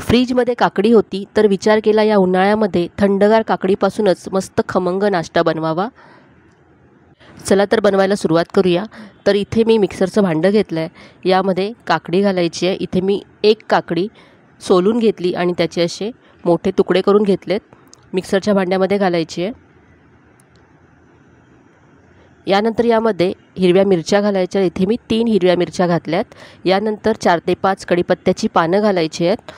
फ्रीजमध्ये काकडी होती तर विचार केला या उन्हाळ्यामध्ये थंडगार काकडीपासूनच मस्त खमंग नाश्ता बनवावा। चला तर बनवायला सुरुवात करूया। तर इथे मी मिक्सरचं भांडं घेतलं आहे, यामध्ये काकडी घालायची आहे। इथे मी एक काकडी सोलून घेतली आणि त्याचे असे मोठे तुकडे करून घेतलेत, मिक्सरच्या भांड्यामध्ये घालायची आहे। यानंतर यामध्ये हिरव्या मिरच्या घालायच्या। इथे मी 3 हिरव्या मिरच्या घातल्यात। यानंतर 4 ते 5 कढीपत्त्याची पानं घालायची आहेत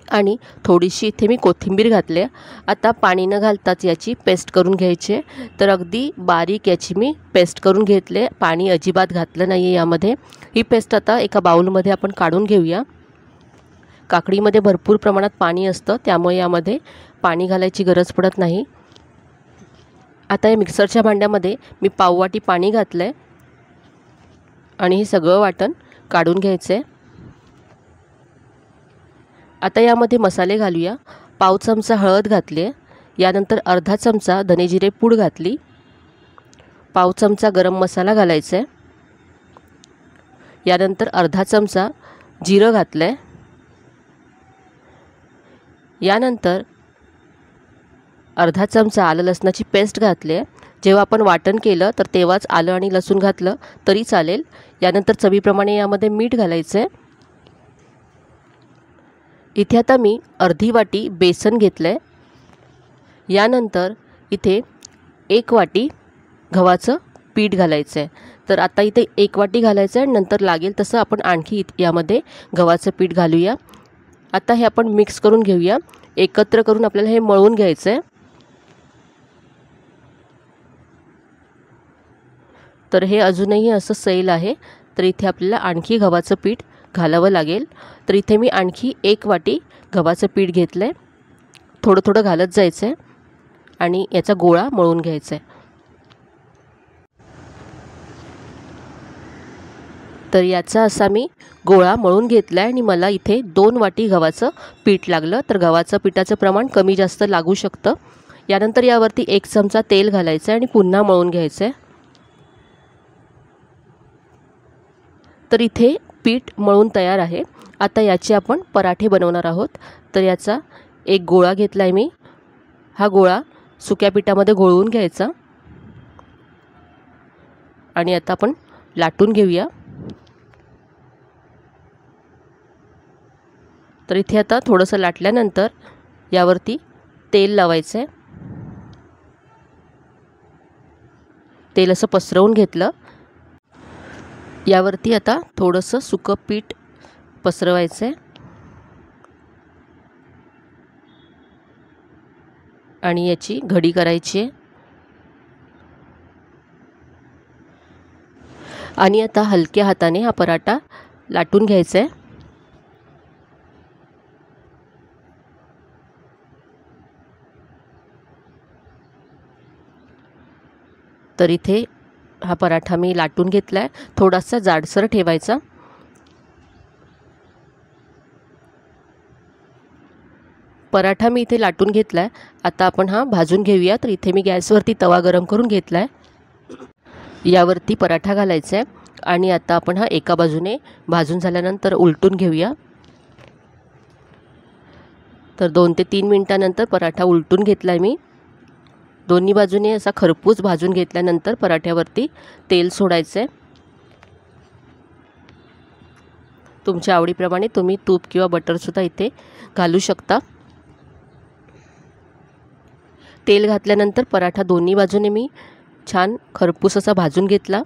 आणि थोडीशी इथे मी कोथिंबीर घातली। आता पाणी न घालताच याची पेस्ट करून घ्यायची आहे। तर अगदी बारीक याची मी पेस्ट करून घेतले, पाणी अजिबात घातलं नाही आहे यामध्ये। ही पेस्ट आता एका बाउलमध्ये आपण काढून घेऊया। काकडीमध्ये भरपूर प्रमाणात पाणी असतं, त्यामुळे यामध्ये पाणी घालायची गरज पडत नाही। आता या मिक्सरच्या भांड्यामध्ये मी पाव वाटी पाणी घातलं आहे आणि हे सगळं वाटण काढून घ्यायचं आहे। आता यामध्ये मसाले घालूया। पाव चमचा हळद घातली आहे, यानंतर अर्धा चमचा धने जिरे पूड घातली, पाव चमचा गरम मसाला घालायचा आहे, यानंतर अर्धा चमचा जिरं घातलं आहे, यानंतर अर्धा चमचा आलं लसणाची पेस्ट घातली आहे। जेव्हा आपण वाटण केलं तर तेव्हाच आलं आणि लसूण घातलं तरी चालेल। यानंतर चवीप्रमाणे यामध्ये मीठ घालायचं आहे। इथे आता मी अर्धी वाटी बेसन घेतलं आहे, यानंतर इथे 1 वाटी गव्हाचं पीठ घालायचं आहे। तर आता इथे 1 वाटी घालायचं आहे, नंतर लागेल तसं आपण आणखी यामध्ये गव्हाचं पीठ घालूया। आता हे आपण मिक्स करून घेऊया, एकत्र करून आपल्याला हे मळून घ्यायचं आहे। तर हे अजूनही असं सैल आहे, तर इथे आपल्याला आणखी गव्हाचं पीठ घालावं लागेल। तर इथे मी आणखी 1 वाटी गव्हाचं पीठ घेतलं आहे, थोडं थोडं घालत जायचं आहे आणि याचा गोळा मळून घ्यायचा आहे। तर याचा असा मी गोळा मळून घेतला आहे आणि मला इथे 2 वाटी गव्हाचं पीठ लागलं। तर गव्हाचं पिठाचं प्रमाण कमी जास्त लागू शकतं। यानंतर यावरती 1 चमचा तेल घालायचं आहे आणि पुन्हा मळून घ्यायचं आहे। तर इथे पीठ मळून तयार आहे। आता याचे आपण पराठे बनवणार आहोत। तर याचा एक गोळा घेतला आहे मी, हा गोळा सुक्या पिठामध्ये घोळवून घ्यायचा आणि आता आपण लाटून घेऊया। तर इथे आता थोडंसं लाटल्यानंतर यावरती तेल लावायचं आहे। तेल असं पसरवून घेतलं, यावरती आता थोडंसं सुकं पीठ पसरवायचं आहे आणि याची घडी करायची आहे। आणि आता हलक्या हाताने हा पराठा लाटून घ्यायचा आहे। तर इथे हा पराठा मी लाटून घेतला आहे, थोडासा जाडसर ठेवायचा। पराठा मी इथे लाटून घेतला आहे, आता आपण हा भाजून घेऊया। तर इथे मी गॅसवरती तवा गरम करून घेतला आहे, यावरती पराठा घालायचा आहे आणि आता आपण हा एका बाजूने भाजून झाल्यानंतर उलटून घेऊया। तर 2 ते 3 मिनिटांनंतर पराठा उलटून घेतला आहे मी। दोन्ही बाजूने असा खरपूस भाजून घेतल्यानंतर पराठ्यावरती तेल सोडायचं आहे। तुमच्या आवडीप्रमाणे तुम्ही तूप किंवा बटरसुद्धा इथे घालू शकता। तेल घातल्यानंतर पराठा दोन्ही बाजूने मी छान खरपूस असा भाजून घेतला।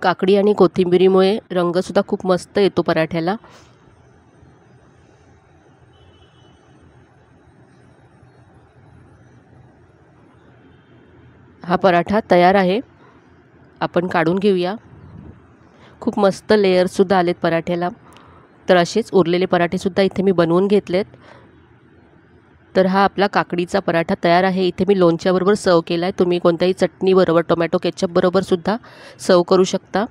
काकडी आणि कोथिंबिरीमुळे रंगसुद्धा खूप मस्त येतो पराठ्याला। हा पराठा तयार आहे, आपण काढून घेऊया। खूप मस्त लेयरसुद्धा आलेत पराठ्याला। तर असेच उरलेले पराठेसुद्धा इथे मी बनवून घेतलेत। तर हा आपला काकडीचा पराठा तयार आहे। इथे मी लोणच्याबरोबर सर्व केला आहे, तुम्ही कोणत्याही चटणीबरोबर टोमॅटो केचपबरोबर सुद्धा सर्व करू शकता।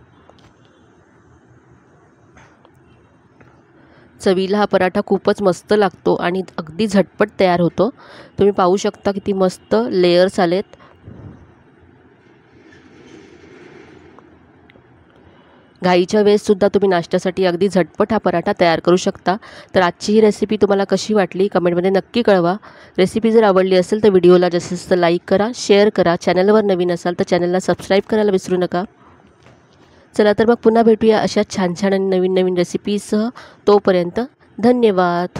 चवीला हा पराठा खूपच मस्त लागतो आणि अगदी झटपट तयार होतो। तुम्ही पाहू शकता किती मस्त लेयर्स आलेत। घाईच्या वेळेससुद्धा तुम्ही नाश्त्यासाठी अगदी झटपट हा पराठा तयार करू शकता। तर आजची ही रेसिपी तुम्हाला कशी वाटली कमेंटमध्ये नक्की कळवा। रेसिपी जर आवडली असेल तर व्हिडिओला जास्तीत जास्त लाईक करा, शेअर करा। चॅनलवर नवीन असाल तर चॅनलला सबस्क्राईब करायला विसरू नका। चला तर मग पुन्हा भेटूया अशा छान छान आणि नवीन नवीन रेसिपीसह। तोपर्यंत धन्यवाद।